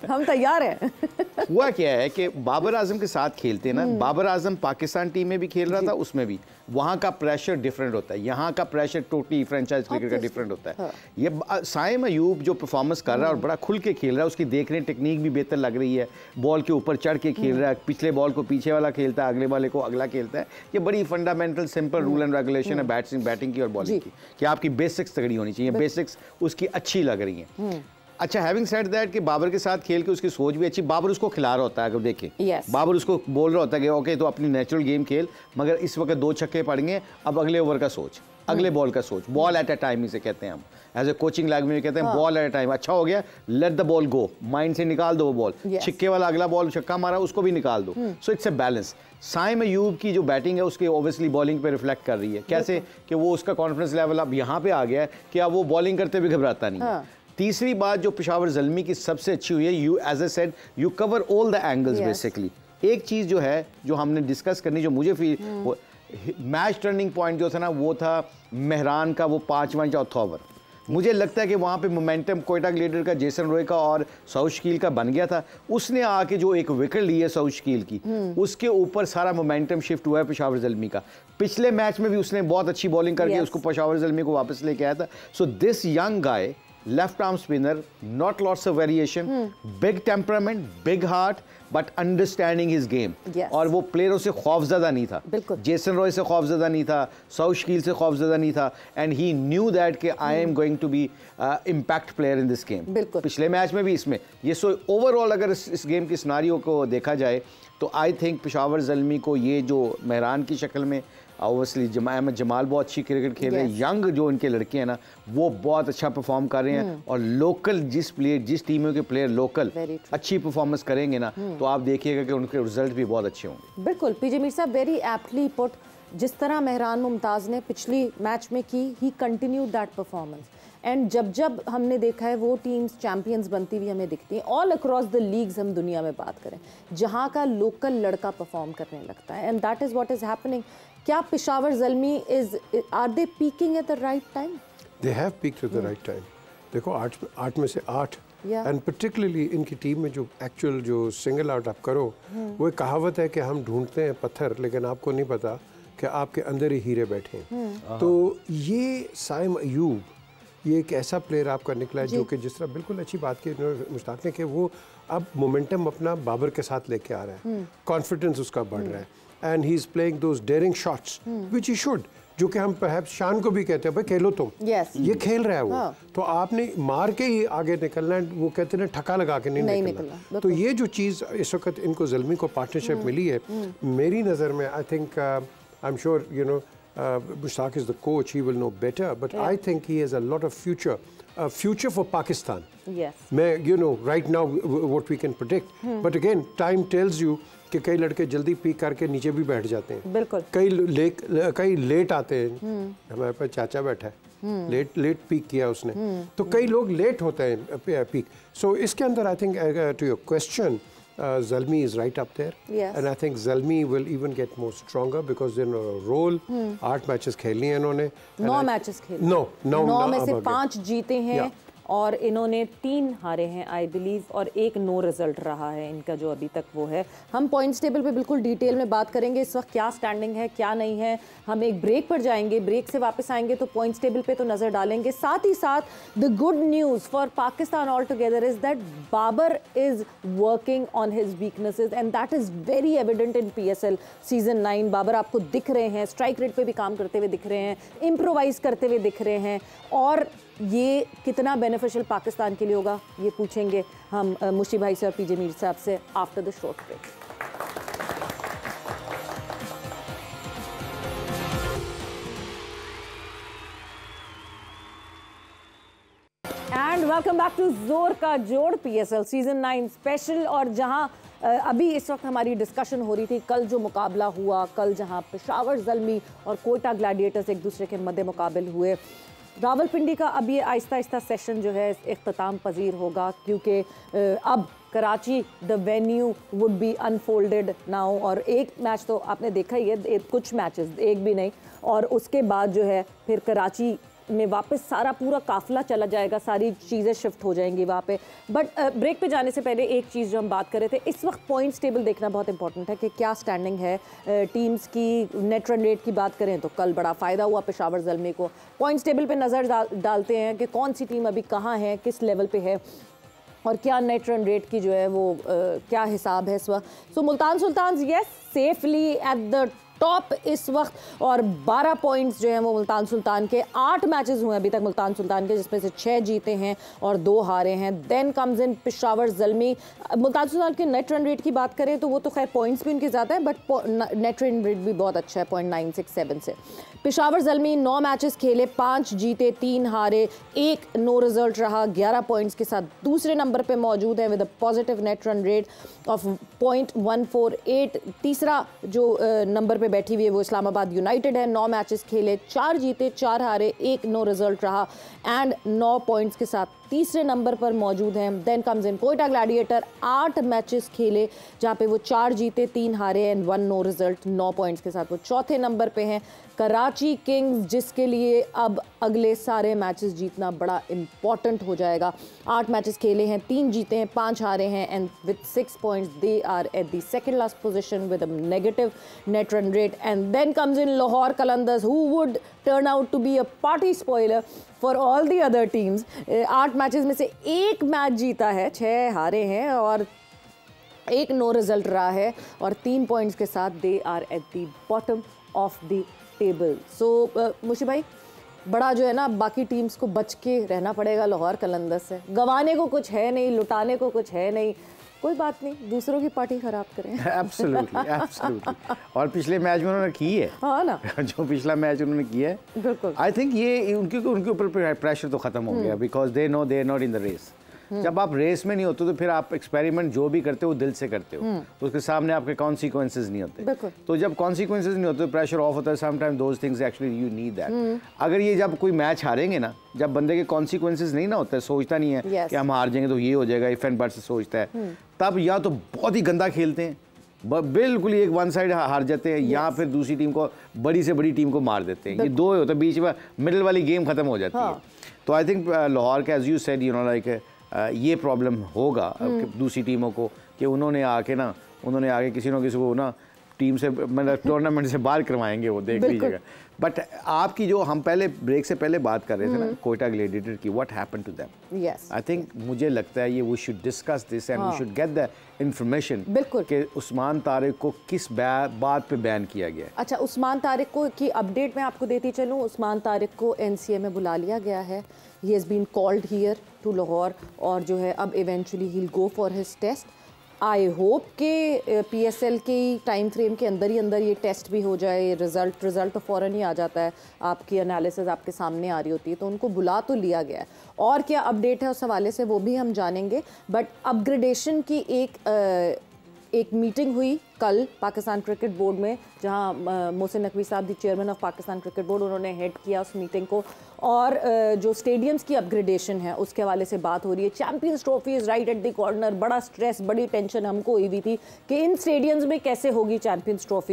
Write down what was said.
हम तैयार हैं। हुआ क्या है कि बाबर आजम के साथ खेलते हैं ना, बाबर आजम पाकिस्तान टीम में भी खेल रहा था, उसमें भी वहाँ का प्रेशर डिफरेंट होता है, यहाँ का प्रेशर टोटली फ्रेंचाइज क्रिकेट का डिफरेंट होता है। ये साइम अयूब जो परफॉर्मेंस कर रहा है और बड़ा खुल के खेल रहा है, उसकी देखने टेक्निक भी बेहतर लग रही है, बॉल के ऊपर चढ़ के खेल रहा है, पिछले बॉल को पीछे वाला खेलता है, अगले वाले को अगला खेलता है। ये बड़ी fundamental simple rule and regulation है बैटिंग की और बॉलिंग की, कि आपकी बेसिक्स तगड़ी होनी चाहिए, बेसिक्स उसकी अच्छी लग रही हैं। अच्छा, हैविंग सेड दैट कि बाबर के साथ खेल के उसकी सोच भी अच्छी, बाबर उसको खिला रहा होता है, अगर देखें बाबर उसको बोल रहा होता है कि ओके तो अपनी नेचुरल गेम खेल, मगर इस वक्त 2 छक्के पड़ेंगे, अब अगले ओवर का सोच, अगले बॉल का सोच, बॉल एट अ टाइम इसे कहते हैं हम, एज ए कोचिंग लैंग्वेज में कहते हैं बॉल एट अ टाइम। अच्छा हो गया, let the ball go, mind से निकाल दो वो बॉल, छिक्के वाला अगला बॉल छक्का मारा उसको भी निकाल दो। So it's a balance. Saim Ayub की जो बैटिंग है उसके ऑब्वियसली बॉलिंग पे रिफ्लेक्ट कर रही है, कैसे कि वो उसका कॉन्फिडेंस लेवल अब यहाँ पे आ गया है कि अब वो बॉलिंग करते हुए घबराता नहीं है। तीसरी बात जो पेशावर ज़ल्मी की सबसे अच्छी हुई है, you as I said you cover all the angles basically. एक चीज़ जो है जो हमने डिस्कस करनी, जो मुझे मैच टर्निंग पॉइंट जो था ना, वो था मेहरान का वो 5वां चौथा ओवर। मुझे लगता है कि वहाँ पे मोमेंटम कोयटा ग्लेडियर का, जेसन रॉय का और साउथ शकील का बन गया था। उसने आके जो एक विकेट ली है साउथ शकील की, उसके ऊपर सारा मोमेंटम शिफ्ट हुआ है पेशावर ज़ल्मी का। पिछले मैच में भी उसने बहुत अच्छी बॉलिंग करके उसको पेशावर ज़ल्मी को वापस लेके आया था। So this young guy, left arm spinner, not lots of variation, big temperament, big heart, but understanding his game. और वो प्लेयरों से खौफजदा नहीं था, जेसन रॉय से खौफजदा नहीं था, साउथ शकील से खौफजदा नहीं था, and he knew that कि I am going to be impact player in this game. पिछले मैच में भी इसमें ये सो ओवरऑल अगर इस गेम की सिनारियो को देखा जाए तो आई थिंक पेशावर ज़ल्मी को ये जो मेहरान की शक्ल में ऑब्वियसली अहमद जमाल बहुत अच्छी क्रिकेट खेल रहे हैं, यंग जो इनके लड़के हैं ना वो बहुत अच्छा परफॉर्म कर रहे हैं, और लोकल जिस टीमों के प्लेयर लोकल अच्छी परफॉर्मेंस करेंगे ना तो आप देखिएगा कि उनके रिजल्ट भी बहुत अच्छे होंगे। बिल्कुल पीजे मीर साहब, वेरी एप्टली पुट। जिस तरह मेहरान मुमताज़ ने पिछली मैच में की, ही कंटिन्यूड दैट परफॉर्मेंस, एंड जब हमने देखा है वो टीम्स चैंपियंस बनती हुई हमें दिखती हैं ऑल अक्रॉस द लीग्स। हम दुनिया में बात करें जहाँ का लोकल लड़का परफॉर्म करने लगता है, and that is what is happening. क्या Peshawar Zalmi are they peaking at the right time? They have peaked at the right time. देखो 8 में से 8, एंड पर्टिकुलरली इनकी टीम में जो एक्चुअल जो सिंगल आउट आप करो, वो एक कहावत है कि हम ढूंढते हैं पत्थर लेकिन आपको नहीं पता कि आपके अंदर ही हीरे बैठे हैं। तो ये साइम अयूब, ये एक ऐसा प्लेयर आपका निकला है जो कि जिस तरह बिल्कुल अच्छी बात की मुश्ताक ने कि वो अब मोमेंटम अपना बाबर के साथ लेके आ रहा है, कॉन्फिडेंस उसका बढ़ रहा है, and he is playing those daring shots which he should, जो कि हम परहैप्स शान को भी कहते हैं भाई खेलो तुम, ये खेल रहा है वो, तो आपने मार के ही आगे निकलना है। वो कहते हैं ठका लगा के नहीं निकलना। तो ये जो चीज़ इस वक्त इनको ज़ल्मी को पार्टनरशिप मिली है, मेरी नज़र में I think I am sure you know Mushtaq is the coach, he will know better, but I think he has a lot of future for Pakistan. Yes. You know, right now what we can predict, but again time tells you कि कई लड़के जल्दी peak करके नीचे भी बैठ जाते हैं, बिल्कुल। कई लेट आते हैं। हमारे पास चाचा बैठा है, लेट पीक किया उसने, तो कई लोग लेट होते हैं पीक। सो इसके अंदर I think to your question, Zalmi is right up there, and I think Zalmi will even get more stronger because they're in a role. 8 matches खेलनी है इन्होंने, 9 मैचेस खेले, 9 में से 5 जीते हैं और इन्होंने 3 हारे हैं आई बिलीव, और 1 नो रिजल्ट रहा है इनका जो अभी तक वो है। हम पॉइंट्स टेबल पे बिल्कुल डिटेल में बात करेंगे इस वक्त क्या स्टैंडिंग है क्या नहीं है। हम एक ब्रेक पर जाएंगे, ब्रेक से वापस आएंगे तो पॉइंट्स टेबल पे तो नज़र डालेंगे। साथ ही साथ the good news for Pakistan altogether is that Babar is working on his weaknesses, and that is very evident in PSL season 9। Babar आपको दिख रहे हैं, स्ट्राइक रेट पे भी काम करते हुए दिख रहे हैं, इम्प्रोवाइज करते हुए दिख रहे हैं, और ये कितना बेनिफिशियल पाकिस्तान के लिए होगा ये पूछेंगे हम मुशी भाई से और पीजे मीर साहब से after the short break. And welcome back to Zor Ka जोड़ PSL सीजन 9 स्पेशल। और जहां अभी इस वक्त हमारी डिस्कशन हो रही थी, कल जो मुकाबला हुआ, कल जहां पेशावर ज़ल्मी और कोयटा ग्लैडिएटर्स एक दूसरे के मद्दे मुकाबिल हुए, रावलपिंडी का अब ये आहिस्ता आहिस्ता सेशन जो है इख्तिताम पजीर होगा, क्योंकि अब Karachi the venue would be unfolded now. और एक मैच तो आपने देखा ही है, कुछ मैचेस, एक भी नहीं, और उसके बाद जो है फिर कराची में वापस सारा पूरा काफिला चला जाएगा, सारी चीज़ें शिफ्ट हो जाएंगी वहाँ पे। बट ब्रेक पे जाने से पहले एक चीज़ जो हम बात कर रहे थे, इस वक्त पॉइंट्स टेबल देखना बहुत इंपॉर्टेंट है कि क्या स्टैंडिंग है टीम्स की। नेट रन रेट की बात करें तो कल बड़ा फ़ायदा हुआ पेशावर ज़ल्मी को। पॉइंट्स टेबल पे नज़र डालते हैं कि कौन सी टीम अभी कहाँ है, किस लेवल पे है और क्या नेट रन रेट की जो है वो क्या हिसाब है इस वक्त। So Multan Sultan is safely at the top इस वक्त और 12 पॉइंट्स जो हैं वो मुल्तान सुल्तान के। 8 मैचेस हुए अभी तक मुल्तान सुल्तान के, जिसमें से 6 जीते हैं और 2 हारे हैं। Then comes in Peshawar Zalmi. Multan Sultan के नेट रन रेट की बात करें तो वो तो खैर पॉइंट्स भी उनके ज़्यादा है, बट नेट रन रेट भी बहुत अच्छा है 0.967 से। पेशावर ज़ल्मी 9 मैचेस खेले, 5 जीते 3 हारे, 1 नो रिजल्ट रहा, 11 पॉइंट्स के साथ दूसरे नंबर पे मौजूद है with a positive net run rate of 0.148। तीसरा जो नंबर पे बैठी हुई है वो इस्लामाबाद यूनाइटेड है। 9 मैचेस खेले, 4 जीते 4 हारे, 1 नो रिजल्ट रहा एंड 9 पॉइंट्स के साथ तीसरे नंबर पर मौजूद हैं। Then comes in Quetta Gladiator, 8 matches खेले जहाँ पे वो 4 जीते 3 हारे एंड 1 नो रिजल्ट, 9 पॉइंट्स के साथ वो चौथे नंबर पे हैं। कराची किंग्स जिसके लिए अब अगले सारे मैचेस जीतना बड़ा इंपॉर्टेंट हो जाएगा। 8 मैचेस खेले हैं, 3 जीते हैं 5 हारे हैं and with 6 points they are at the second last position with a negative net run rate. And then comes in Lahore Qalandars who would turn out to be a party spoiler for all the other teams. 8 matches में से 1 match जीता है, 6 हारे हैं और 1 no result रहा है और 3 पॉइंट्स के साथ they are at the bottom of the table. So मुशी भाई बड़ा जो है ना बाकी टीम्स को बच के रहना पड़ेगा लाहौर कलंदर्स से। गंवाने को कुछ है नहीं, लुटाने को कुछ है नहीं, कोई बात नहीं, दूसरों की पार्टी खराब करें। Absolutely absolutely. और पिछले मैच में उन्होंने की है, हाँ ना जो पिछला मैच उन्होंने किया है, बिल्कुल। आई थिंक ये उनके ऊपर प्रेशर तो खत्म हो गया because they no they are not in the race. जब आप रेस में नहीं होते तो फिर आप एक्सपेरिमेंट जो भी करते हो दिल से करते हो, तो उसके सामने आपके कॉन्सिक्वेंसेज नहीं होते। तो जब कॉन्सिक्वेंसेज नहीं होते प्रेशर ऑफ होता है। Sometime those things actually you need that. अगर ये जब कोई मैच हारेंगे ना, जब बंदे के कॉन्सिक्वेंसेज नहीं ना होता है, सोचता नहीं है कि हम हार जाएंगे तो ये हो जाएगा, इफ एंड बट से सोचता है, तब या तो बहुत ही गंदा खेलते हैं, बिल्कुल एक वन साइड हार जाते हैं, या फिर दूसरी टीम को, बड़ी से बड़ी टीम को मार देते हैं। ये दो होता है, बीच में मिडिल वाली गेम खत्म हो जाती है। तो आई थिंक लाहौर का as you said you know like ये प्रॉब्लम होगा दूसरी टीमों को कि उन्होंने आके किसी न किसी को ना टीम से मतलब टूर्नामेंट से बाहर करवाएंगे, वो देख लीजिएगा। बट आपकी जो हम पहले ब्रेक से पहले बात कर रहे थे ना कोयटा ग्लैडिएटर की, what happened to them? Yes, I think मुझे लगता है ये we should discuss this and we should get the information कि उस्मान तारिक को किस बात पे बैन किया गया है। अच्छा, उस्मान तारिक को की अपडेट मैं आपको देती चलूँ। उस्मान तारिक को एनसीए में बुला लिया गया है। He has been called here to Lahore और जो है अब eventually he will go for his test. I hope के पीएसएल के टाइम फ्रेम के अंदर ये टेस्ट भी हो जाए। रिज़ल्ट तो फ़ौरन ही आ जाता है, आपकी एनालिसिस आपके सामने आ रही होती है, तो उनको बुला तो लिया गया है। और क्या अपडेट है उस हवाले से वो भी हम जानेंगे। बट अपग्रेडेशन की एक मीटिंग हुई कल पाकिस्तान क्रिकेट बोर्ड में, जहां मोहसिन नकवी साहब the chairman of Pakistan cricket board, उन्होंने हेड किया उस मीटिंग को। और जो स्टेडियम्स की अपग्रेडेशन है उसके हवाले से बात हो रही है। Champions trophy is right at the corner. बड़ा स्ट्रेस, बड़ी टेंशन हमको हुई थी कि इन स्टेडियम्स में कैसे होगी चैंपियंस ट्रॉफी।